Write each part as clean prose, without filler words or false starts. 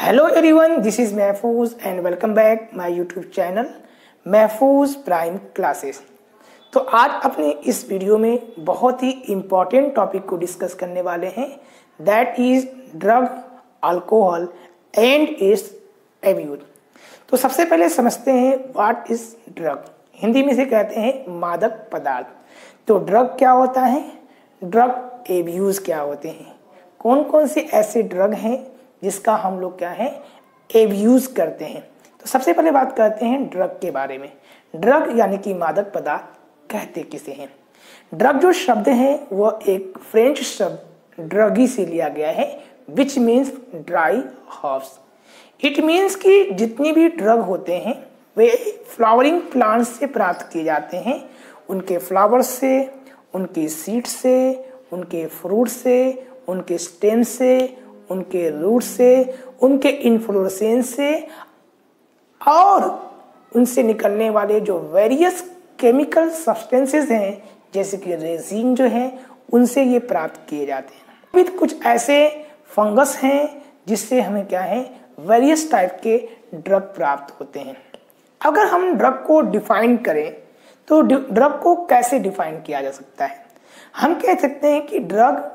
Hello everyone, this is Mahfooz and welcome back my YouTube channel महफूज prime classes. तो आज अपने इस वीडियो में बहुत ही इम्पॉर्टेंट टॉपिक को डिस्कस करने वाले हैं, that is drug, alcohol and it's abuse. तो सबसे पहले समझते हैं व्हाट इज ड्रग। हिंदी में से कहते हैं मादक पदार्थ। तो ड्रग क्या होता है, ड्रग एब्यूज क्या होते हैं, कौन कौन से ऐसे ड्रग हैं जिसका हम लोग क्या है एब्यूज करते हैं। तो सबसे पहले बात करते हैं ड्रग के बारे में। ड्रग यानी कि मादक पदार्थ कहते किसे हैं। ड्रग जो शब्द है वह एक फ्रेंच शब्द ड्रगी से लिया गया है, which means dry herbs. It means कि जितनी भी ड्रग होते हैं वे फ्लावरिंग प्लांट से प्राप्त किए जाते हैं, उनके फ्लावर से, उनके सीड से, उनके फ्रूट से, उनके स्टेम से, उनके रूट से, उनके इन्फ्लोरेसेंस से और उनसे निकलने वाले जो वेरियस केमिकल सब्सटेंसेस हैं जैसे कि रेजिन जो है उनसे ये प्राप्त किए जाते हैं। फिर कुछ ऐसे फंगस हैं जिससे हमें क्या है वेरियस टाइप के ड्रग प्राप्त होते हैं। अगर हम ड्रग को डिफाइन करें तो ड्रग को कैसे डिफाइन किया जा सकता है। हम कह सकते हैं कि ड्रग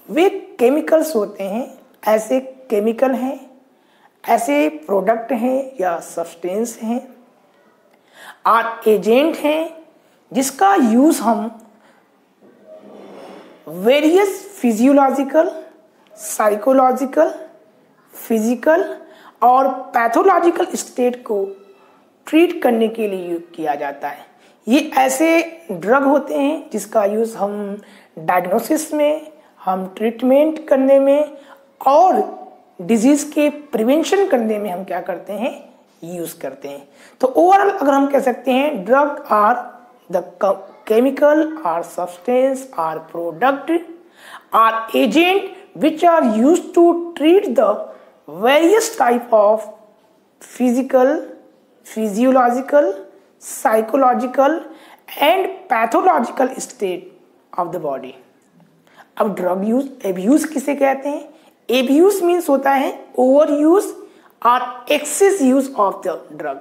वे केमिकल्स होते हैं, ऐसे केमिकल हैं, ऐसे प्रोडक्ट हैं या सब्सटेंस हैं और एजेंट हैं जिसका यूज हम वेरियस फिजियोलॉजिकल, साइकोलॉजिकल, फिजिकल और पैथोलॉजिकल स्टेट को ट्रीट करने के लिए यूज किया जाता है। ये ऐसे ड्रग होते हैं जिसका यूज हम डायग्नोसिस में, हम ट्रीटमेंट करने में और डिजीज के प्रिवेंशन करने में हम क्या करते हैं यूज करते हैं। तो ओवरऑल अगर हम कह सकते हैं drug are the chemical or substance or product or agent which are used to treat the various type of physical, physiological, psychological and pathological state of the body. अब ड्रग यूज एब्यूज किसे कहते हैं। Abuse means होता है over use और excess use of the drug.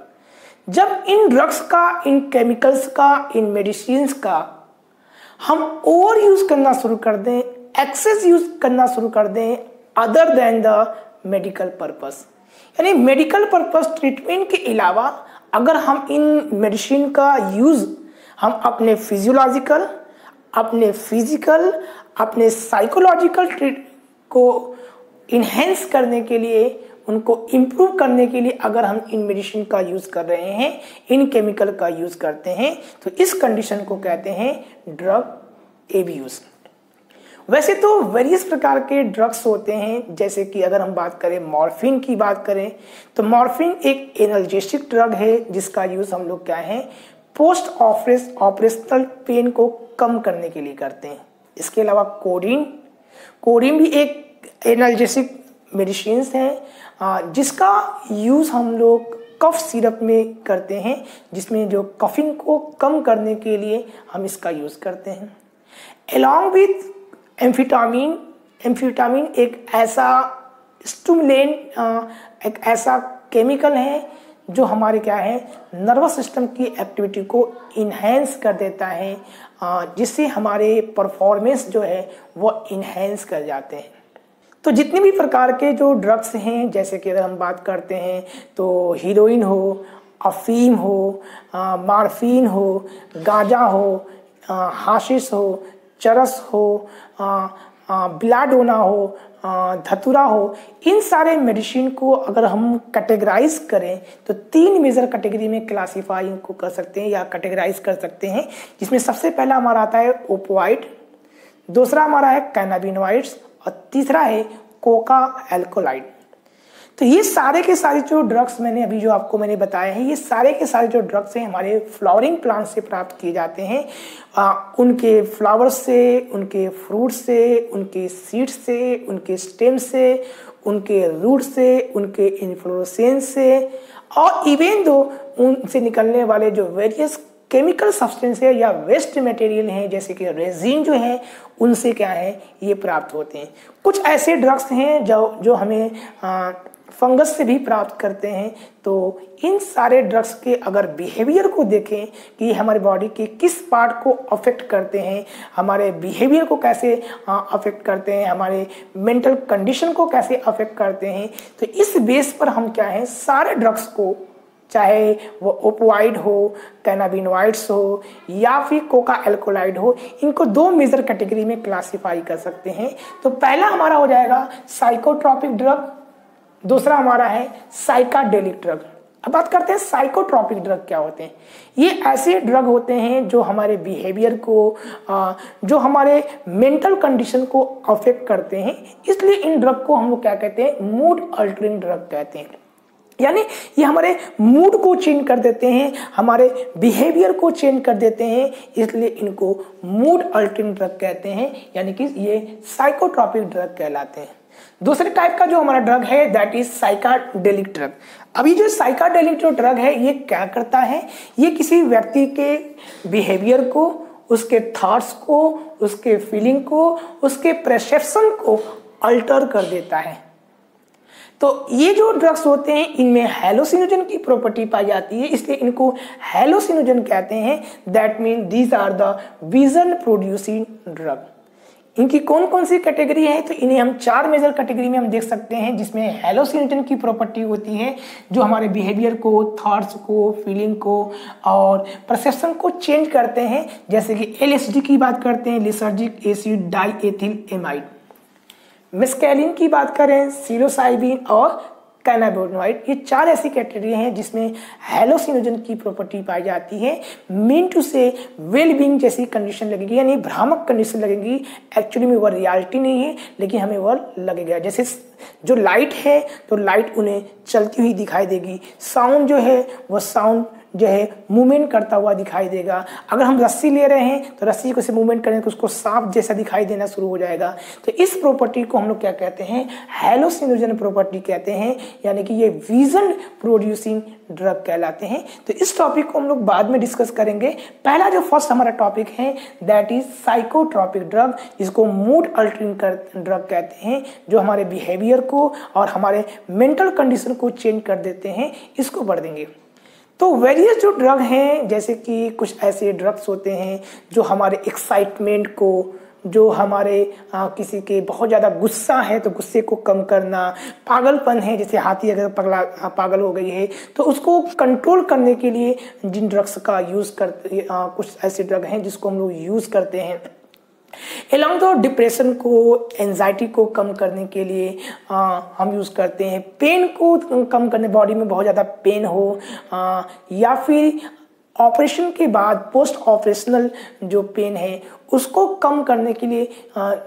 जब इन drugs का, इन केमिकल्स का, इन मेडिसिन का हम ओवर यूज करना शुरू कर दें, एक्सेस यूज करना शुरू कर दें other than the medical purpose, यानी मेडिकल पर्पस ट्रीटमेंट के अलावा अगर हम इन मेडिसिन का यूज हम अपने फिजियोलॉजिकल, अपने फिजिकल, अपने साइकोलॉजिकल ट्रीट को इन्हेंस करने के लिए, उनको इम्प्रूव करने के लिए अगर हम इन मेडिसिन का यूज कर रहे हैं, इन केमिकल का यूज करते हैं, तो इस कंडीशन को कहते हैं ड्रग एब्यूज। वैसे तो वेरियस प्रकार के ड्रग्स होते हैं, जैसे कि अगर हम बात करें मॉर्फिन की बात करें तो मॉर्फिन एक एनाल्जेसिक ड्रग है जिसका यूज हम लोग क्या है पोस्ट ऑपरेशनल पेन को कम करने के लिए करते हैं। इसके अलावा कोडीन भी एक एनाल्जेसिक मेडिसिन है जिसका यूज हम लोग कफ सिरप में करते हैं, जिसमें जो कफिंग को कम करने के लिए हम इसका यूज करते हैं। अलॉन्ग विथ एम्फेटामिन एक ऐसा स्टिमुलेंट, एक ऐसा केमिकल है जो हमारे क्या है नर्वस सिस्टम की एक्टिविटी को इन्हेंस कर देता है, जिससे हमारे परफॉर्मेंस जो है वो इन्हेंस कर जाते हैं। तो जितने भी प्रकार के जो ड्रग्स हैं, जैसे कि अगर हम बात करते हैं तो हीरोइन हो, अफीम हो, मार्फिन हो, गांजा हो, हाशिश हो, चरस हो, बिलाडोना हो, धतूरा हो, इन सारे मेडिसिन को अगर हम कैटेगराइज करें तो 3 मेजर कैटेगरी में क्लासीफाई इनको कर सकते हैं या कैटेगराइज कर सकते हैं, जिसमें सबसे पहला हमारा आता है ओपियोइड, दूसरा हमारा है कैनाबिनॉइड्स और तीसरा है कोका एल्कोलाइड। तो ये सारे के सारे जो ड्रग्स मैंने अभी जो आपको मैंने बताए हैं, ये सारे के सारे जो ड्रग्स हैं हमारे फ्लावरिंग प्लांट से प्राप्त किए जाते हैं, उनके फ्लावर से, उनके फ्रूट से, उनके सीड से, उनके स्टेम से, उनके रूट से, उनके इन्फ्लोरेसेंस से और इवन दो उनसे निकलने वाले जो वेरियस केमिकल सब्सटेंस है या वेस्ट मटेरियल हैं जैसे कि रेजिन जो है उनसे क्या है ये प्राप्त होते हैं। कुछ ऐसे ड्रग्स हैं जो हमें फंगस से भी प्राप्त करते हैं। तो इन सारे ड्रग्स के अगर बिहेवियर को देखें कि हमारे बॉडी के किस पार्ट को अफेक्ट करते हैं, हमारे बिहेवियर को कैसे अफेक्ट करते हैं, हमारे मेंटल कंडीशन को कैसे अफेक्ट करते हैं, तो इस बेस पर हम क्या है सारे ड्रग्स को, चाहे वो ओपियोइड हो, कैनाबिनॉइड्स हो या फिर कोका एल्कोलाइड हो, इनको दो मेजर कैटेगरी में क्लासिफाई कर सकते हैं। तो पहला हमारा हो जाएगा साइकोट्रॉपिक ड्रग, दूसरा हमारा है साइकाडेलिक ड्रग। अब बात करते हैं साइकोट्रॉपिक ड्रग क्या होते हैं। ये ऐसे ड्रग होते हैं जो हमारे बिहेवियर को, जो हमारे मेंटल कंडीशन को अफेक्ट करते हैं, इसलिए इन ड्रग को हम लोग क्या कहते हैं, मूड अल्टरिंग ड्रग कहते हैं। यानी ये हमारे मूड को चेंज कर देते हैं, हमारे बिहेवियर को चेंज कर देते हैं, इसलिए इनको मूड अल्टरिंग ड्रग कहते हैं, यानी कि ये साइकोट्रॉपिक ड्रग कहलाते हैं। दूसरे टाइप का जो हमारा ड्रग है दैट इज साइकाडेलिक ड्रग। अभी जो साइकाडेलिक जो ड्रग है ये क्या करता है, ये किसी व्यक्ति के बिहेवियर को, उसके थॉट्स को, उसके फीलिंग को, उसके परसेप्शन को अल्टर कर देता है। तो ये जो ड्रग्स होते हैं इनमें हैलोसिनोजन की प्रॉपर्टी पाई जाती है, इसलिए इनको हैलोसिनोजन कहते हैं। That mean these are the vision producing drug. इनकी कौन कौन सी कैटेगरी है, तो इन्हें हम चार मेजर कैटेगरी में हम देख सकते हैं, जिसमें हैलोसिनोजन की प्रॉपर्टी होती है जो हमारे बिहेवियर को, थॉट्स को, फीलिंग को और परसेप्शन को चेंज करते हैं। जैसे कि एलएसडी की बात करते हैं, lysergic acid diethyl amide. Mescaline की बात करें, सिलोसाइबिन और कैनाबिनॉइड। ये चार ऐसी कैटेगरी हैं जिसमें हैलोसिनोजन की प्रॉपर्टी पाई जाती है। मीन टू से वेल बीइंग जैसी कंडीशन लगेगी, यानी भ्रामक कंडीशन लगेगी। एक्चुअली में वह रियलिटी नहीं है, लेकिन हमें वह लगेगा। जैसे जो लाइट है तो लाइट उन्हें चलती हुई दिखाई देगी, साउंड जो है वह साउंड जो है मूवमेंट करता हुआ दिखाई देगा। अगर हम रस्सी ले रहे हैं तो रस्सी को से मूवमेंट करें तो उसको सांप जैसा दिखाई देना शुरू हो जाएगा। तो इस प्रॉपर्टी को हम लोग क्या कहते हैं, हैलोसिनोजन प्रॉपर्टी कहते हैं, यानी कि ये विजन प्रोड्यूसिंग ड्रग कहलाते हैं। तो इस टॉपिक को हम लोग बाद में डिस्कस करेंगे। पहला जो फर्स्ट हमारा टॉपिक है दैट इज साइकोट्रॉपिक ड्रग, जिसको मूड अल्टरिंग ड्रग कहते हैं, जो हमारे बिहेवियर को और हमारे मेंटल कंडीशन को चेंज कर देते हैं, इसको बढ़ देंगे। तो वेरियस जो ड्रग हैं, जैसे कि कुछ ऐसे ड्रग्स होते हैं जो हमारे एक्साइटमेंट को, जो हमारे किसी के बहुत ज़्यादा गुस्सा है तो गुस्से को कम करना, पागलपन है, जैसे हाथी अगर पागल हो गई है तो उसको कंट्रोल करने के लिए जिन ड्रग्स का यूज़ करते, कुछ ऐसे ड्रग हैं जिसको हम लोग यूज़ करते हैं। एलॉन्ग दो डिप्रेशन को, एंजाइटी को कम करने के लिए हम यूज़ करते हैं। पेन को कम करने, बॉडी में बहुत ज़्यादा पेन हो या फिर ऑपरेशन के बाद पोस्ट ऑपरेशनल जो पेन है उसको कम करने के लिए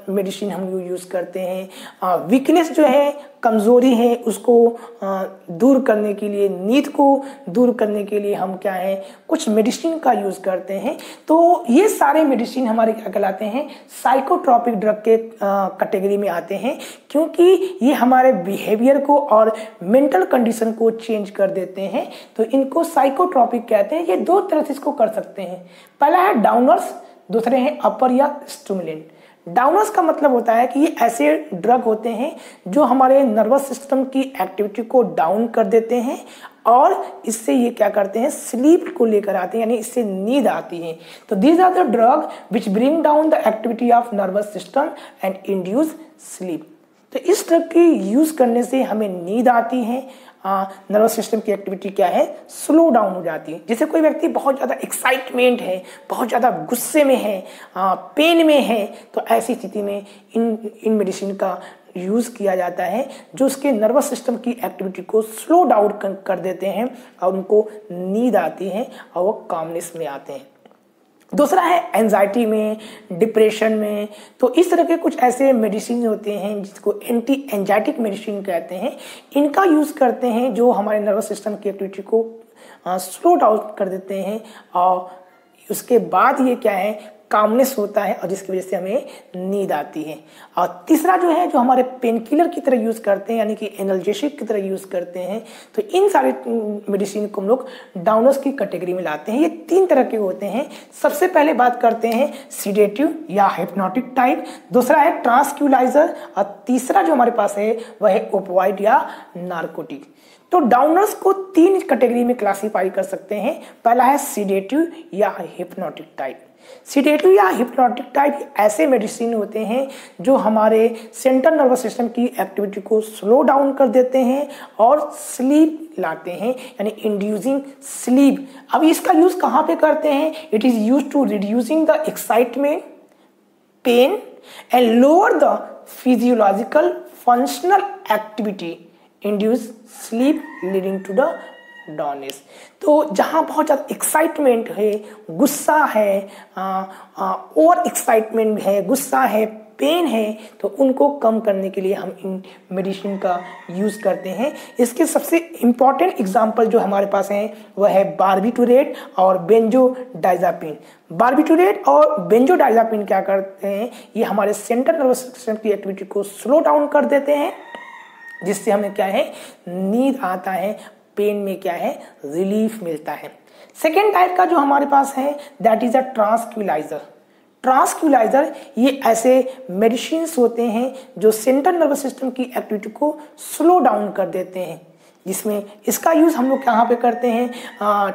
मेडिसिन हम यूज़ करते हैं। वीकनेस जो है, कमज़ोरी है, उसको दूर करने के लिए, नींद को दूर करने के लिए हम क्या है, कुछ मेडिसिन का यूज़ करते हैं। तो ये सारे मेडिसिन हमारे क्या कहलाते हैं, साइकोट्रॉपिक ड्रग के कैटेगरी में आते हैं, क्योंकि ये हमारे बिहेवियर को और मेंटल कंडीशन को चेंज कर देते हैं। तो इनको साइकोट्रॉपिक कहते हैं। ये दो तरह से इसको कर सकते हैं। पहला है डाउनर्स, दूसरे हैं अपर या स्टिमुलेंट। डाउनर्स का मतलब होता है कि ये ऐसे ड्रग होते हैं जो हमारे नर्वस सिस्टम की एक्टिविटी को डाउन कर देते हैं और इससे ये क्या करते हैं, स्लीप को लेकर आते हैं, यानी इससे नींद आती है। तो these are the drug which bring down the activity of nervous system and induce sleep. तो इस ड्रग के यूज करने से हमें नींद आती है, नर्वस सिस्टम की एक्टिविटी क्या है, स्लो डाउन हो जाती है। जैसे कोई व्यक्ति बहुत ज़्यादा एक्साइटमेंट है, बहुत ज़्यादा गुस्से में है, पेन में है, तो ऐसी स्थिति में इन मेडिसिन का यूज़ किया जाता है जो उसके नर्वस सिस्टम की एक्टिविटी को स्लो डाउन कर देते हैं और उनको नींद आती है और वो कामनेस में आते हैं। दूसरा है एंजाइटी में, डिप्रेशन में। तो इस तरह के कुछ ऐसे मेडिसिन होते हैं जिसको एंटी एंजाइटिक मेडिसिन कहते हैं। इनका यूज़ करते हैं जो हमारे नर्वस सिस्टम की एक्टिविटी को स्लो डाउन कर देते हैं और उसके बाद ये क्या है, कामनेस होता है और जिसकी वजह से हमें नींद आती है। और तीसरा जो है, जो हमारे पेन किलर की तरह यूज़ करते हैं यानी कि एनाल्जेसिक की तरह यूज़ करते हैं, तो इन सारे मेडिसिन को हम लोग डाउनर्स की कैटेगरी में लाते हैं। ये 3 तरह के होते हैं। सबसे पहले बात करते हैं सीडेटिव या हिप्नोटिक टाइप, दूसरा है ट्रांसक्यूलाइजर और तीसरा जो हमारे पास है वह है ओपियोइड या नार्कोटिक। तो डाउनर्स को 3 कैटेगरी में क्लासीफाई कर सकते हैं। पहला है सीडेटिव या हिप्नोटिक टाइप। सीडेटिव या हिप्नोटिक टाइप ऐसे मेडिसिन होते हैं जो हमारे सेंट्रल नर्वस सिस्टम की एक्टिविटी को स्लो डाउन कर देते हैं और स्लीप लाते हैं, यानी इंड्यूसिंग स्लीप। अब इसका यूज कहाँ पे करते हैं? It is use to reducing the excitement, pain and lower the physiological functional activity, induce sleep leading to the drowsiness. तो जहाँ बहुत ज़्यादा एक्साइटमेंट है, गुस्सा है, ओवर एक्साइटमेंट है, गुस्सा है, पेन है, तो उनको कम करने के लिए हम इन मेडिसिन का यूज़ करते हैं। इसके सबसे इम्पॉर्टेंट एग्जांपल जो हमारे पास हैं वह है बार्बिटूरेट और बेंजोडाइजापिन। बार्बिटूरेट और बेंजोडाइजापिन क्या करते हैं? ये हमारे सेंट्रल नर्वस सिस्टम की एक्टिविटी को स्लो डाउन कर देते हैं, जिससे हमें क्या है, नींद आता है, पेन में क्या है, रिलीफ मिलता है। सेकेंड टाइप का जो हमारे पास है दैट इज अ ट्रांसक्यूलाइजर। ट्रांसक्यूलाइजर ये ऐसे मेडिसिन्स होते हैं जो सेंट्रल नर्वस सिस्टम की एक्टिविटी को स्लो डाउन कर देते हैं, जिसमें इसका यूज़ हम लोग कहाँ पे करते हैं?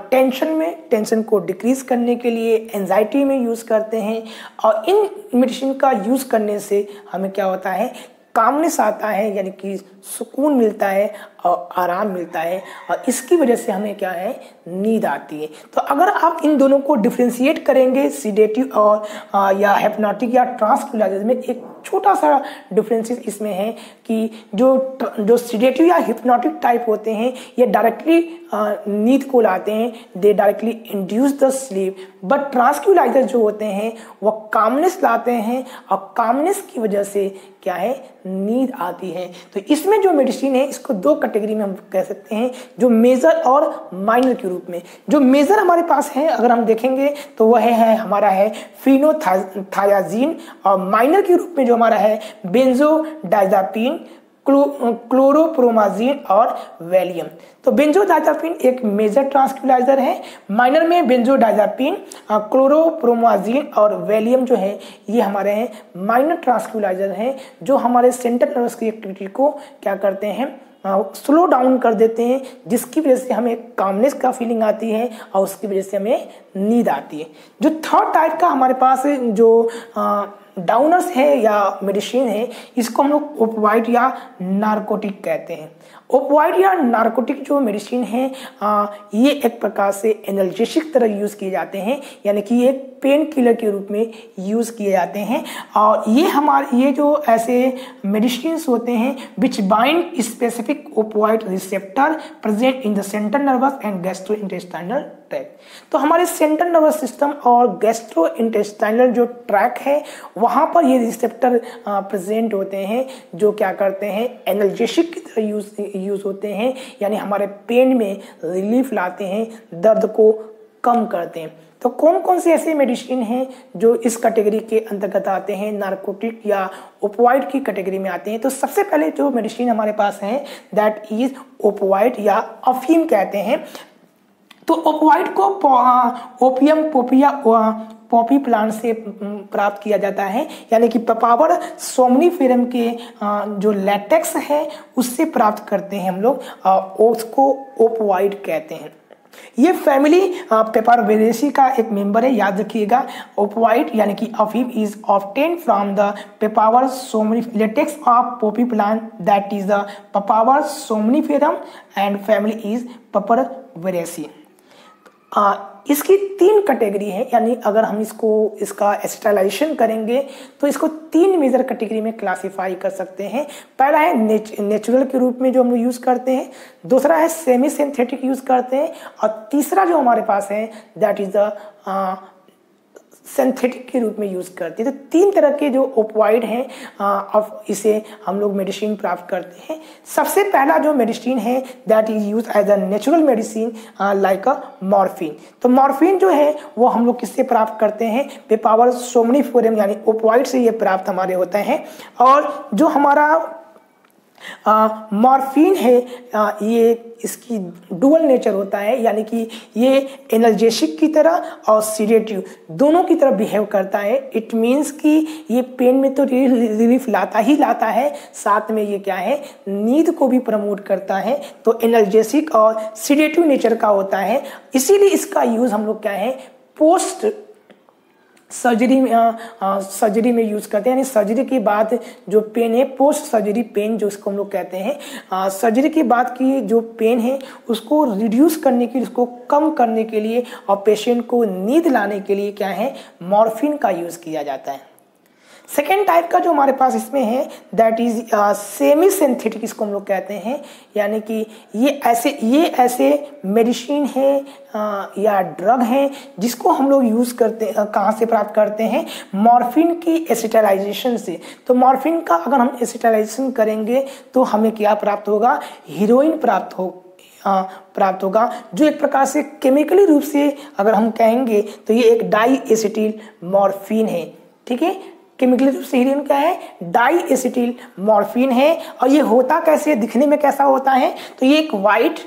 टेंशन में, टेंशन को डिक्रीज करने के लिए, एंजाइटी में यूज़ करते हैं। और इन मेडिसिन का यूज़ करने से हमें क्या होता है, कामनेस आता है, यानी कि सुकून मिलता है और आराम मिलता है, और इसकी वजह से हमें क्या है, नींद आती है। तो अगर आप इन दोनों को डिफ्रेंशिएट करेंगे, सीडेटिव और या हिप्नोटिक या ट्रांसक्यूलाइजर में, एक छोटा सा डिफरेंसेस इसमें है कि जो सीडेटिव या हिप्नोटिक टाइप होते हैं ये डायरेक्टली नींद को लाते हैं, they directly induce the sleep. But tranquilliser जो होते हैं वह कामनेस लाते हैं, और कामनेस की वजह से क्या है, नींद आती है। तो इसमें जो मेडिसिन है इसको 2 कैटेगरी में हम कह सकते हैं, जो मेजर और माइनर के रूप में। जो मेजर हमारे पास है अगर हम देखेंगे तो वह है हमारा है फिनोथायाजीन, और माइनर के रूप में जो हमारा है बेंजोडाइजापिन, क्लोरोप्रोमाजीन और वैलियम। तो बेंजोडाइजापिन एक मेजर ट्रांसक्यूलाइजर है, माइनर में बेंजोडाइजापिन, क्लोरोप्रोमाजीन और वैलियम जो है ये हमारे हैं माइनर ट्रांसक्यूलाइजर हैं, जो हमारे सेंट्रल नर्वस की एक्टिविटी को क्या करते हैं, स्लो डाउन कर देते हैं, जिसकी वजह से हमें कामनेस का फीलिंग आती है और उसकी वजह से हमें नींद आती है। जो थर्ड टाइप का हमारे पास जो डाउनर्स है या मेडिसिन है, इसको हम लोग ओपियोइड या नार्कोटिक कहते हैं। ओपियोइड या नार्कोटिक जो मेडिसिन है ये एक प्रकार से एनाल्जेसिक तरह यूज़ किए जाते हैं, यानी कि ये पेन किलर के रूप में यूज़ किए जाते हैं। और ये जो ऐसे मेडिसिन होते हैं which bind specific opioid receptor present in the central nervous and gastrointestinal tract. तो हमारे सेंट्रल नर्वस सिस्टम और गैस्ट्रोइंटेस्टाइनल जो ट्रैक है वहाँ पर ये रिसेप्टर प्रेजेंट होते हैं, जो क्या करते हैं, एनाल्जेसिक की तरह यूज़ होते हैं, यानी हमारे पेन में रिलीफ लाते हैं, दर्द को कम करते हैं। तो कौन कौन से ऐसे मेडिसिन हैं जो इस कैटेगरी के अंतर्गत आते हैं, नार्कोटिक या ओपियोइड की कैटेगरी में आते हैं? तो सबसे पहले जो मेडिसिन हमारे पास है दैट इज ओपियोइड या अफीम कहते हैं। तो ओपियोइड को ओपियम पोपिया पॉपी प्लांट से प्राप्त किया जाता है, यानी कि पेपावर सोमनीफेरम के जो लैटेक्स है उससे प्राप्त करते हैं हम लोग, उसको ओपियोइड कहते हैं। ये फैमिली पेपारवेरेसी का एक मेंबर है, याद रखिएगा। ओपियोइड यानी कि अफीम is obtained from the Papaver somniferum latex of poppy plant that is the Papaver somniferum and family is Papaveraceae. इसकी 3 कैटेगरी है, यानी अगर हम इसका एसिटाइलेशन करेंगे तो इसको 3 मेजर कैटेगरी में क्लासिफाई कर सकते हैं। पहला है नेचुरल के रूप में जो हम लोग यूज़ करते हैं, दूसरा है सेमी सिंथेटिक यूज़ करते हैं, और तीसरा जो हमारे पास है दैट इज द सिंथेटिक के रूप में यूज़ करते हैं। तो 3 तरह के जो ओपियोइड हैं अब इसे हम लोग मेडिसिन प्राप्त करते हैं। सबसे पहला जो मेडिसिन है that is use as a natural medicine like a morphine. तो मॉर्फिन जो है वो हम लोग किससे प्राप्त करते हैं? बे पावर सोमनिफेरम यानी ओपियोइड से ये प्राप्त हमारे होते हैं। और जो हमारा मॉर्फिन है ये इसकी डुअल नेचर होता है, यानी कि ये एनाल्जेसिक की तरह और सीडेटिव दोनों की तरह बिहेव करता है। इट मीन्स कि ये पेन में तो रिलीफ लाता ही लाता है, साथ में ये क्या है, नींद को भी प्रमोट करता है। तो एनाल्जेसिक और सीडेटिव नेचर का होता है, इसीलिए इसका यूज हम लोग क्या है, पोस्ट सर्जरी में यूज करते हैं। यानी सर्जरी के बाद जो पेन है, पोस्ट सर्जरी पेन जो इसको हम लोग कहते हैं, सर्जरी के बाद की जो पेन है उसको रिड्यूस करने के लिए, उसको कम करने के लिए और पेशेंट को नींद लाने के लिए क्या है, मॉर्फिन का यूज किया जाता है। सेकेंड टाइप का जो हमारे पास इसमें है दैट इज सेमी सिंथेटिक, इसको हम लोग कहते हैं। यानी कि ये ऐसे मेडिसिन है या ड्रग हैं जिसको हम लोग यूज़ करते हैं, कहाँ से प्राप्त करते हैं, मॉर्फिन की एसिटालाइजेशन से। तो मॉर्फिन का अगर हम एसिटालाइजेशन करेंगे तो हमें क्या प्राप्त होगा, हीरोइन प्राप्त होगा, जो एक प्रकार से केमिकली रूप से अगर हम कहेंगे तो ये एक डाई एसिटिल मॉर्फिन है। ठीक है, केमिकली रूप से हीरोइन क्या है, डाई एसिटिल मॉर्फिन है। और ये होता कैसे, दिखने में कैसा होता है, तो ये एक white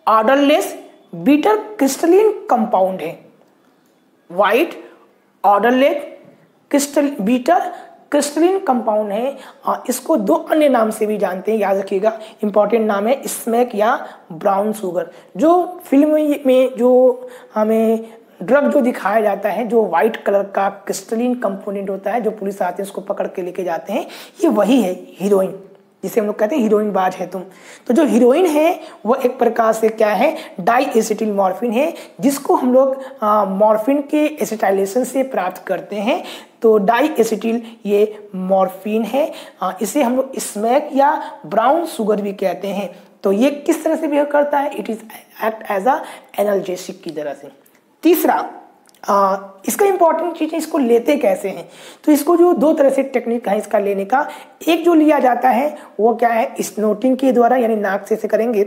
odourless bitter crystalline compound है। White odourless bitter crystalline compound है। और इसको 2 अन्य नाम से भी जानते हैं, याद रखिएगा, इंपॉर्टेंट नाम है स्मैक या ब्राउन शुगर। जो फिल्म में जो हमें ड्रग जो दिखाया जाता है, जो व्हाइट कलर का क्रिस्टलिन कंपोनेंट होता है, जो पुलिस आते हैं उसको पकड़ के लेके जाते हैं, ये वही है हीरोइन, जिसे हम लोग कहते हैं हीरोइन बाज है तुम। तो जो हीरोइन है वो एक प्रकार से क्या है, डाई एसिटिल मॉर्फिन है, जिसको हम लोग मॉर्फिन के एसिटाइलेशन से प्राप्त करते हैं। तो डाई एसिटिल ये मॉर्फिन है, इसे हम लोग स्मैक या ब्राउन शुगर भी कहते हैं। तो ये किस तरह से बिहेव करता है, it is act as a analgesic की तरह से। तीसरा इसका इंपॉर्टेंट चीज़ है, इसको लेते कैसे हैं। तो इसको जो 2 तरह से टेक्निक है इसका लेने का, एक जो लिया जाता है वो क्या है, स्नोटिंग के द्वारा, यानी नाक से करेंगे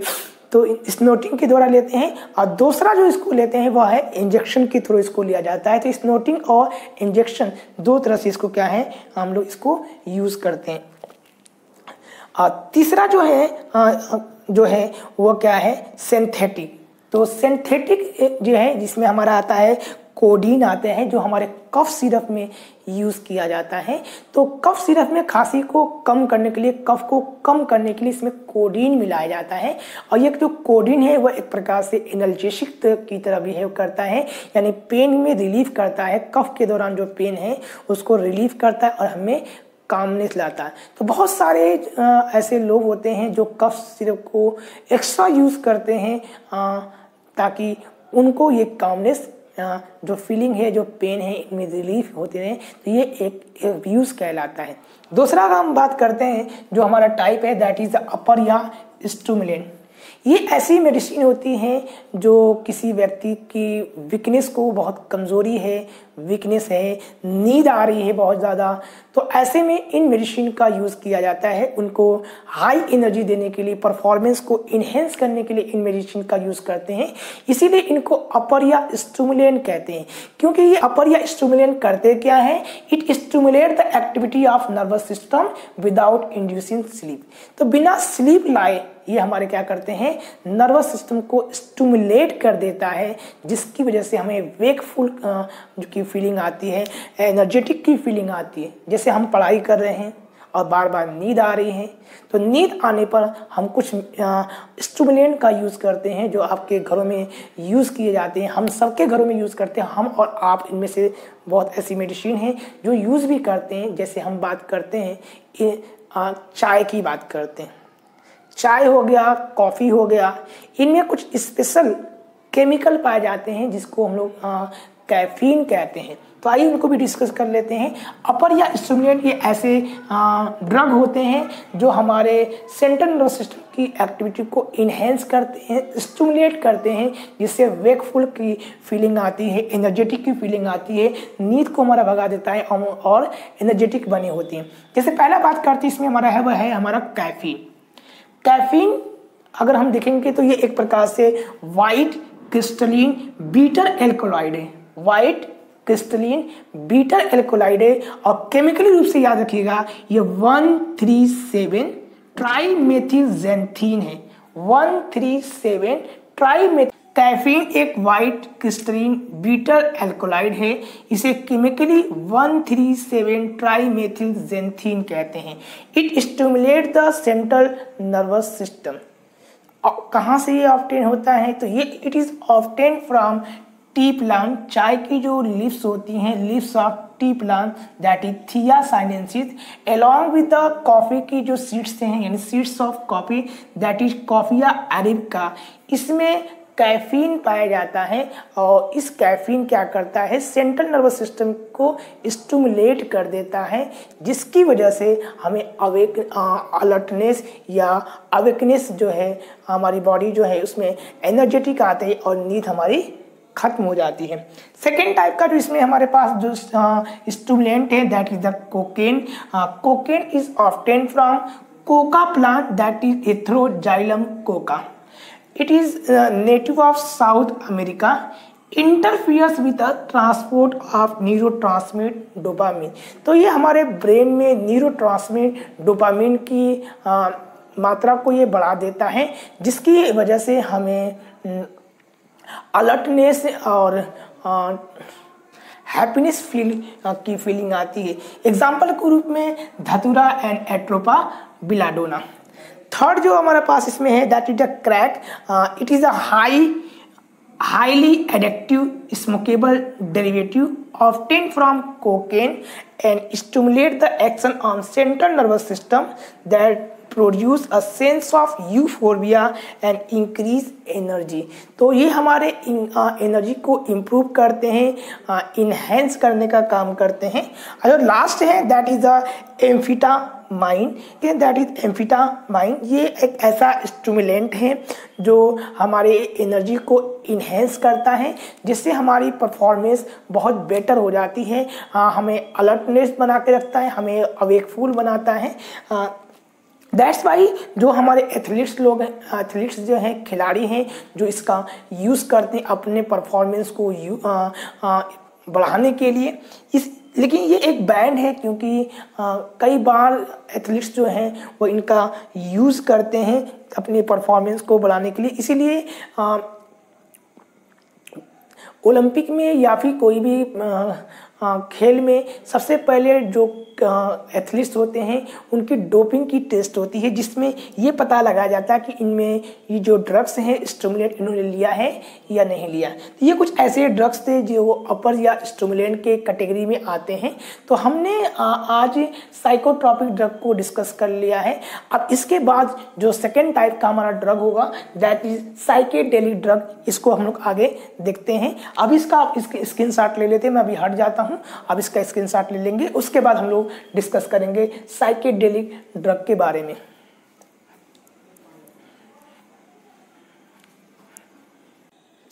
तो स्नोटिंग के द्वारा लेते हैं। और दूसरा जो इसको लेते हैं वह है इंजेक्शन के थ्रू इसको लिया जाता है। तो स्नोटिंग और इंजेक्शन 2 तरह से इसको क्या है, हम लोग इसको यूज करते हैं। तीसरा जो है वो क्या है, सिंथेटिक। तो सिंथेटिक जो है जिसमें हमारा आता है कोडीन आते हैं, जो हमारे कफ सिरप में यूज़ किया जाता है। तो कफ सिरप में खांसी को कम करने के लिए, कफ को कम करने के लिए इसमें कोडीन मिलाया जाता है। और ये जो कोडीन है वह एक प्रकार से एनाल्जेसिक की तरह बिहेव करता है, यानी पेन में रिलीफ करता है, कफ के दौरान जो पेन है उसको रिलीफ करता है और हमें कामनेस लाता है। तो बहुत सारे ऐसे लोग होते हैं जो कफ सिरप को एक्स्ट्रा यूज़ करते हैं ताकि उनको ये कामनेस जो फीलिंग है, जो पेन है, इनमें रिलीफ होते हैं। तो ये एक अब्यूज कहलाता है। दूसरा हम बात करते हैं जो हमारा टाइप है दैट इज अपर या स्टिमुलेंट। ये ऐसी मेडिसिन होती हैं जो किसी व्यक्ति की वीकनेस को, बहुत कमज़ोरी है, वीकनेस है, नींद आ रही है बहुत ज़्यादा, तो ऐसे में इन मेडिसिन का यूज़ किया जाता है। उनको हाई एनर्जी देने के लिए, परफॉर्मेंस को इन्हेंस करने के लिए इन मेडिसिन का यूज़ करते हैं। इसीलिए इनको अपर या स्टिमुलेंट कहते हैं, क्योंकि ये अपर या स्टिमुलेंट करते क्या है, it stimulate the activity of nervous system without inducing sleep. तो बिना स्लीप लाए ये हमारे क्या करते हैं, नर्वस सिस्टम को स्टिमुलेट कर देता है, जिसकी वजह से हमें वेकफुल जो की फीलिंग आती है, एनर्जेटिक की फीलिंग आती है। जैसे हम पढ़ाई कर रहे हैं और बार बार नींद आ रही है, तो नींद आने पर हम कुछ स्टिमुलेंट का यूज़ करते हैं जो आपके घरों में यूज़ किए जाते हैं, हम सबके घरों में यूज़ करते हैं, हम और आप इनमें से बहुत ऐसी मेडिसिन हैं जो यूज़ भी करते हैं। जैसे हम बात करते हैं चाय की बात करते हैं, चाय हो गया, कॉफ़ी हो गया, इनमें कुछ स्पेशल केमिकल पाए जाते हैं जिसको हम लोग कैफीन कहते हैं। तो आइए उनको भी डिस्कस कर लेते हैं। अपर या स्टिमुलेंट ये ऐसे ड्रग होते हैं जो हमारे सेंट्रल नर्वस सिस्टम की एक्टिविटी को इन्हेंस करते हैं, स्टिमुलेट करते हैं, जिससे वेकफुल की फीलिंग आती है, एनर्जेटिक की फीलिंग आती है, नींद को हमारा भगा देता है और एनर्जेटिक बनी होती है। जैसे पहला बात करते हैं इसमें हमारा है वह है हमारा कैफीन। कैफीन अगर हम देखेंगे तो ये एक प्रकार से वाइट क्रिस्टलीन बीटर एल्कोलाइड है, वाइट क्रिस्टलीन बीटर एल्कोलाइड है और केमिकली रूप से याद रखिएगा ये 137 ट्राइमेथिलजेंथीन है, 137 ट्राइमेथिल। कैफीन एक वाइट क्रिस्टलीन बीटर एल्कोलाइड है, इसे केमिकली 137 ट्राइमेथिलजेंथीन कहते हैं। It stimulate the central nervous system. कहाँ से ये ऑब्टेन होता है? तो ये it is obtain from tea plant. चाय की जो लीव्स होती हैं, leaves of tea plant that is Thea sinensis, along with the coffee की जो सीड्स हैं यानी seeds of coffee that is Coffea arabica, इसमें कैफीन पाया जाता है और इस कैफीन क्या करता है, सेंट्रल नर्वस सिस्टम को स्टिमुलेट कर देता है, जिसकी वजह से हमें अलर्टनेस या अवेकनेस जो है हमारी बॉडी जो है उसमें एनर्जेटिक आते हैं और नींद हमारी खत्म हो जाती है। सेकेंड टाइप का जो इसमें हमारे पास जो स्टिमुलेंट है that is the cocaine. Cocaine is obtain from coca plant that is Erythroxylum coca. It is native of South America. Interferes with the transport of neurotransmitter dopamine. तो ये हमारे ब्रेन में न्यूरोट्रांसमिट डोपामिन की मात्रा को ये बढ़ा देता है, जिसकी वजह से हमें अलर्टनेस और हैप्पीनेस की फीलिंग आती है। एग्जाम्पल के रूप में धतूरा एंड एट्रोपा बिलाडोना। थर्ड जो हमारे पास इसमें है that is a crack. It is a highly addictive smokable derivative obtain from cocaine and stimulate the action on central nervous system that produce a sense of euphoria and increase energy. तो ये हमारे energy को improve करते हैं, enhance करने का काम करते हैं। और लास्ट है that is the amphetamine. That is amphetamine, ये एक ऐसा स्टिमुलेंट है जो हमारे एनर्जी को इन्हेंस करता है, जिससे हमारी परफॉर्मेंस बहुत बेटर हो जाती है, हमें अलर्टनेस बना के रखता है, हमें अवेकफुल बनाता है। दैट्स वाई जो हमारे एथलीट्स लोग हैं, एथलीट्स जो हैं, खिलाड़ी हैं, जो इसका यूज़ करते हैं अपने परफॉर्मेंस को बढ़ाने के लिए। लेकिन ये एक बैंड है क्योंकि कई बार एथलीट्स जो हैं वो इनका यूज़ करते हैं अपने परफॉर्मेंस को बढ़ाने के लिए। इसीलिए ओलंपिक में या फिर कोई भी खेल में सबसे पहले जो एथलीट्स होते हैं उनकी डोपिंग की टेस्ट होती है, जिसमें ये पता लगाया जाता है कि इनमें ये जो ड्रग्स हैं स्टिमुलेंट इन्होंने लिया है या नहीं लिया। तो ये कुछ ऐसे ड्रग्स थे जो अपर या स्टिमुलेंट के कैटेगरी में आते हैं। तो हमने आज साइकोट्रॉपिक ड्रग को डिस्कस कर लिया है। अब इसके बाद जो सेकेंड टाइप का हमारा ड्रग होगा दैट इज साइकेडेलिक ड्रग, इसको हम लोग आगे देखते हैं। अब इसके स्क्रीनशॉट ले लेते हैं, मैं अभी हट जाता हूँ, अब इसका स्क्रीनशॉट ले लेंगे, उसके बाद हम लोग डिस्कस करेंगे साइकेडेलिक ड्रग के बारे में।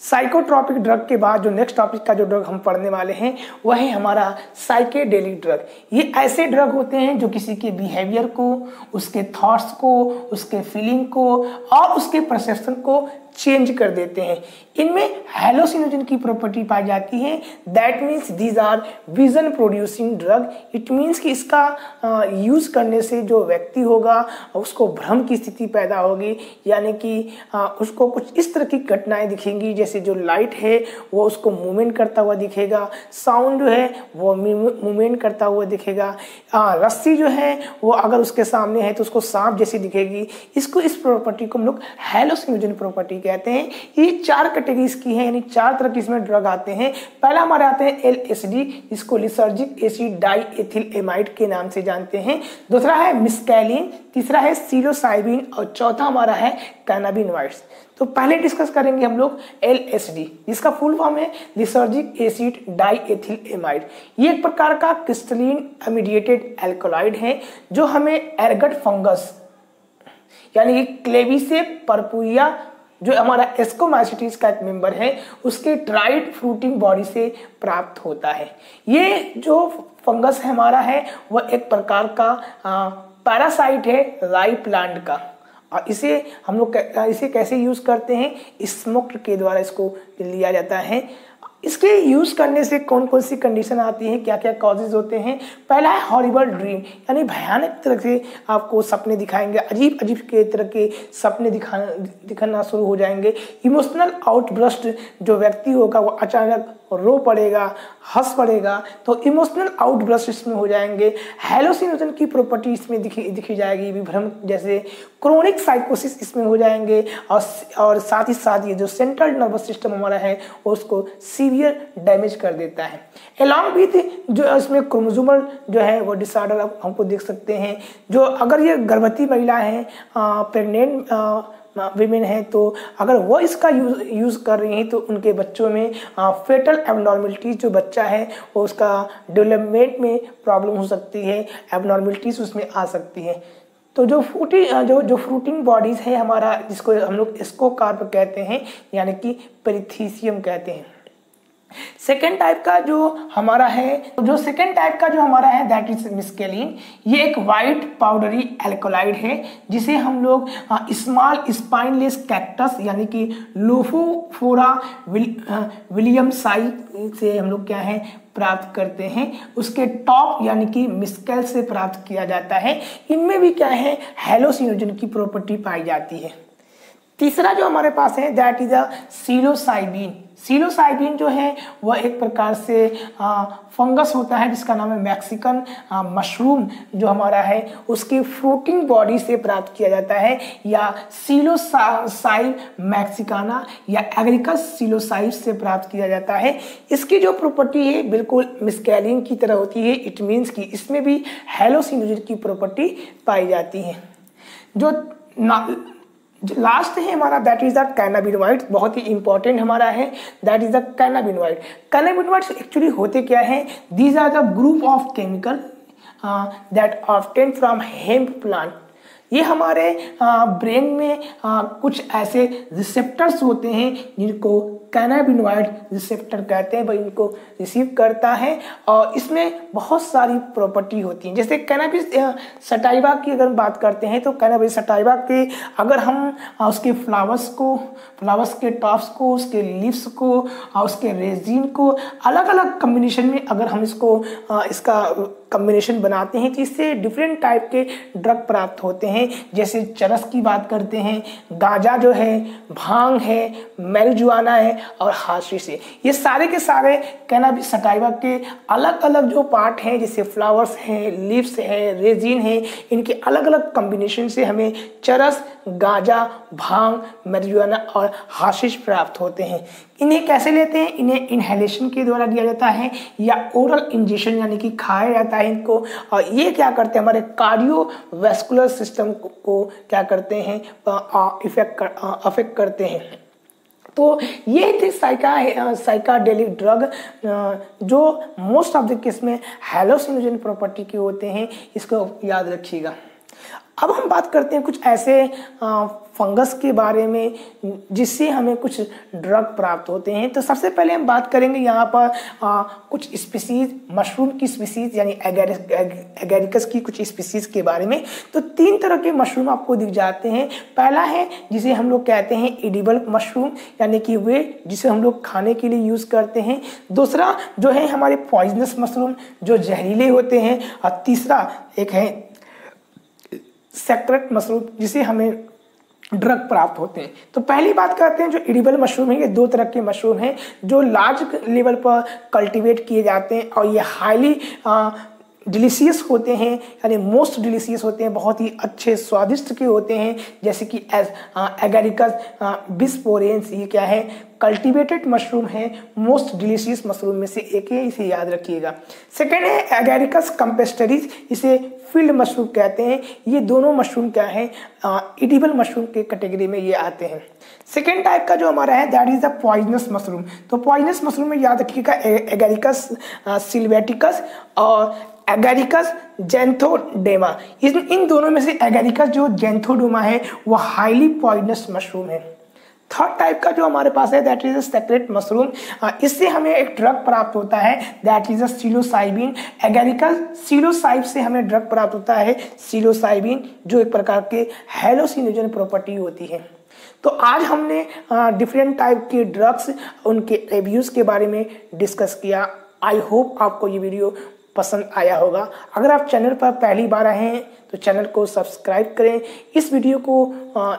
साइकोट्रॉपिक ड्रग के बाद जो नेक्स्ट टॉपिक का जो ड्रग हम पढ़ने वाले हैं वह है हमारा साइकेडेलिक ड्रग। ये ऐसे ड्रग होते हैं जो किसी के बिहेवियर को, उसके थॉट्स को, उसके फीलिंग को और उसके परसेप्शन को चेंज कर देते हैं। इनमें हेलोसिनोजन की प्रॉपर्टी पाई जाती है। That means these are vision producing drug. It means कि इसका यूज़ करने से जो व्यक्ति होगा उसको भ्रम की स्थिति पैदा होगी, यानी कि उसको कुछ इस तरह की घटनाएं दिखेंगी, जैसे जो लाइट है वो उसको मूवमेंट करता हुआ दिखेगा, साउंड जो है वो मूवमेंट करता हुआ दिखेगा, रस्सी जो है वो अगर उसके सामने है तो उसको सांप जैसी दिखेगी। इसको इस प्रॉपर्टी को हम लोग हेलोसिनोजन प्रॉपर्टी कहते हैं। ये 4 कैटेगरीज की है, यानी 4 तरह के इसमें ड्रग आते हैं। पहला हमारे आते हैं LSD, इसको लिसर्जिक एसिड डाइएथिल एमाइड के नाम से जानते हैं। दूसरा है मिस्कैलिन, तीसरा है सीलोसाइबिन और चौथा हमारा है कैनाबिनॉइड्स। तो पहले डिस्कस करेंगे हम लोग LSD, जिसका फुल फॉर्म है लिसर्जिक एसिड डाइएथिल एमाइड। ये एक प्रकार का क्रिस्टलीन इमीडिएटेड एल्कोलाइड है जो हमें एरगट फंगस यानी कि क्लेविसे पर्पुरिया जो हमारा एस्कोमाइसिटीज का एक मेंबर है उसके ड्राइड फ्रूटिंग बॉडी से प्राप्त होता है। ये जो फंगस है हमारा है वह एक प्रकार का पैरासाइट है राई प्लांट का, और इसे हम लोग इसे कैसे यूज करते हैं, स्मोक के द्वारा इसको लिया जाता है। इसके यूज करने से कौन कौन सी कंडीशन आती है, क्या क्या कॉजेज होते हैं। पहला है हॉरिबल ड्रीम, यानी भयानक तरह से आपको सपने दिखाएंगे, अजीब अजीब के तरह के सपने दिखाना शुरू हो जाएंगे। इमोशनल आउटबर्स्ट, जो व्यक्ति होगा वो अचानक रो पड़ेगा, हंस पड़ेगा, तो इमोशनल आउटबर्स्ट इसमें हो जाएंगे। हैलोसिनोजन की प्रॉपर्टी इसमें दिखी जाएगी, विभ्रम जैसे क्रोनिक साइकोसिस इसमें हो जाएंगे, और साथ ही साथ ये जो सेंट्रल नर्वस सिस्टम हमारा है उसको सीवियर डैमेज कर देता है। अलॉन्ग विथ जो इसमें क्रोमोसोमल जो है वो डिसऑर्डर आप हमको देख सकते हैं। जो अगर ये गर्भवती महिला है, प्रेग्नेंट विमेन है, तो अगर वो इसका यूज़ कर रही हैं तो उनके बच्चों में फेटल एबनॉर्मलिटीज, जो बच्चा है वो उसका डेवलपमेंट में प्रॉब्लम हो सकती है, एबनॉर्मलिटीज उसमें आ सकती है। तो जो फ्रूटिंग बॉडीज है हमारा, जिसको हम लोग स्कोकार्प कहते हैं यानी कि पेरिथीसियम कहते हैं। सेकेंड टाइप का जो हमारा है दैट इज मिस्केलिन। ये एक वाइट पाउडरी एल्कोलाइड है जिसे हम लोग स्मॉल स्पाइनलेस कैक्टस यानी कि लोफोफोरा विलियमसाई से हम लोग क्या है प्राप्त करते हैं। उसके टॉप यानी कि मिस्केल से प्राप्त किया जाता है। इनमें भी क्या है हैलोसिनोजन की प्रॉपर्टी पाई जाती है। तीसरा जो हमारे पास है दैट इज सीलोसाइबिन। सीलोसाइबिन जो है वह एक प्रकार से फंगस होता है जिसका नाम है मैक्सिकन मशरूम, जो हमारा है उसकी फ्रूटिंग बॉडी से प्राप्त किया जाता है, या सीलोसाइब मैक्सिकाना या एग्रिकस सीलोसाइब से प्राप्त किया जाता है। इसकी जो प्रॉपर्टी है बिल्कुल मिस्कैलिन की तरह होती है। इट मीन्स कि इसमें भी हैलोसिनोजन की प्रॉपर्टी पाई जाती है। जो लास्ट है हमारा दैट इज द कैनाबिनॉइड, बहुत ही इंपॉर्टेंट हमारा है that is the cannabinoid. Cannabinoids actually होते क्या है, these are the group of chemical that obtain from hemp plant. ये हमारे ब्रेन में कुछ ऐसे रिसेप्टर्स होते हैं जिनको कैनाबिनॉइड रिसेप्टर कहते हैं, वह इनको रिसीव करता है और इसमें बहुत सारी प्रॉपर्टी होती हैं। जैसे कैनाबिस सटाइवा की अगर बात करते हैं तो कैनाबिस सटाइवा के अगर हम उसके फ्लावर्स के टॉप्स को, उसके लीव्स को और उसके रेजिन को अलग अलग कम्बिनेशन में अगर हम इसका कम्बिनेशन बनाते हैं तो इससे डिफरेंट टाइप के ड्रग प्राप्त होते हैं। जैसे चरस की बात करते हैं, गांजा जो है, भांग है, मैरिजुआना है और हाशिश है। ये सारे के सारे कैनाबिस सटाइवा के अलग अलग जो पार्ट हैं, जैसे फ्लावर्स हैं, लीव्स हैं, रेजिन है, इनके अलग अलग कम्बिनेशन से हमें चरस, गांजा, भांग, मैरिजुआना और हाशिश प्राप्त होते हैं। इन्हें कैसे लेते हैं, इन्हें इनहेलेशन के द्वारा दिया जाता है या ओरल इंजेक्शन यानी कि खाया जाता है इनको। और ये क्या करते हैं, हमारे कार्डियोवैस्कुलर सिस्टम को क्या करते हैं, अफेक्ट करते हैं। तो ये थे साइकाडेलिक ड्रग जो मोस्ट ऑफ द केस में हैलोसिनोजन प्रॉपर्टी के होते हैं, इसको याद रखिएगा। अब हम बात करते हैं कुछ ऐसे फंगस के बारे में जिससे हमें कुछ ड्रग प्राप्त होते हैं। तो सबसे पहले हम बात करेंगे यहाँ पर कुछ स्पीसीज, मशरूम की स्पीसीज यानी एगेरिकस की कुछ स्पीसीज के बारे में। तो 3 तरह के मशरूम आपको दिख जाते हैं। पहला है जिसे हम लोग कहते हैं एडिबल मशरूम यानी कि वे जिसे हम लोग खाने के लिए यूज़ करते हैं। दूसरा जो है हमारे पॉइजनस मशरूम जो जहरीले होते हैं। और तीसरा एक है सेक्रेट मशरूम जिसे हमें ड्रग प्राप्त होते हैं। तो पहली बात करते हैं जो एडिबल मशरूम है। ये 2 तरह के मशरूम हैं जो लार्ज लेवल पर कल्टीवेट किए जाते हैं और ये हाईली डिलीशियस होते हैं, यानी मोस्ट डिलीशियस होते हैं, बहुत ही अच्छे स्वादिष्ट के होते हैं, जैसे कि एगेरिकस बिस्पोरेंस, ये क्या है, कल्टीवेटेड मशरूम है, मोस्ट डिलीशियस मशरूम में से एक है, इसे याद रखिएगा। सेकेंड है एगेरिकस कैम्पेस्टरिस, इसे फील्ड मशरूम कहते हैं। ये दोनों मशरूम क्या है, इडिबल मशरूम के कैटेगरी में ये आते हैं। सेकेंड टाइप का जो हमारा है that is the poisonous mushroom. तो पॉइजनस मशरूम में याद रखिएगा एगेरिकस सिल्वेटिकस और एगेरिकस जेंथोडेमा। इन दोनों में से एगेरिकस जो जेंथोडोमा है वो हाईली पॉइजनस मशरूम है। थर्ड टाइप का जो हमारे पास है that is a sacred mushroom. इससे हमें एक ड्रग प्राप्त होता है that is a psilocybin. Agaricus psilocybe से हमें ड्रग प्राप्त होता है सीलोसाइबिन, जो एक प्रकार के हेलोसिनोजन प्रॉपर्टी होती है। तो आज हमने डिफरेंट टाइप के ड्रग्स, उनके एब्यूज के बारे में डिस्कस किया। आई होप आपको ये वीडियो पसंद आया होगा। अगर आप चैनल पर पहली बार आए हैं तो चैनल को सब्सक्राइब करें, इस वीडियो को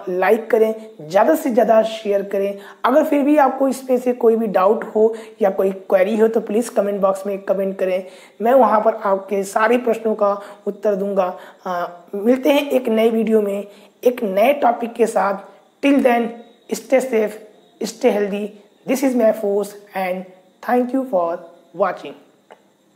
लाइक करें, ज़्यादा से ज़्यादा शेयर करें। अगर फिर भी आपको इसमें से कोई भी डाउट हो या कोई क्वेरी हो तो प्लीज़ कमेंट बॉक्स में कमेंट करें, मैं वहां पर आपके सारे प्रश्नों का उत्तर दूंगा। मिलते हैं एक नए वीडियो में एक नए टॉपिक के साथ। Till then stay safe, stay healthy. This is Mahfooz and thank you for watching.